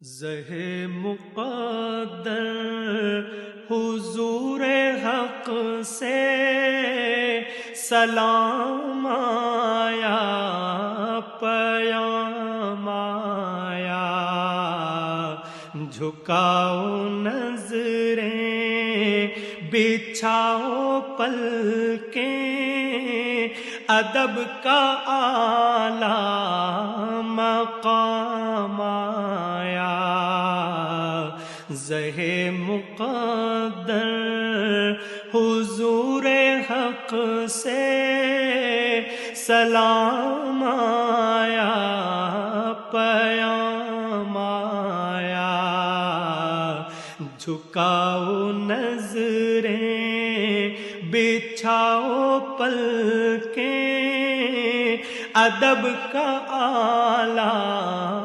زہ مقدر حضور حق سے سلام آیا، پیام آیا، جھکاؤ نظریں بچھاؤ پلکیں، ادب کا اعلیٰ مقام آیا۔ زہ مقدر حضور حق سے سلام آیا، پیام آیا، جھکاؤ نظریں بچھاؤ پلکیں، ادب کا اعلیٰ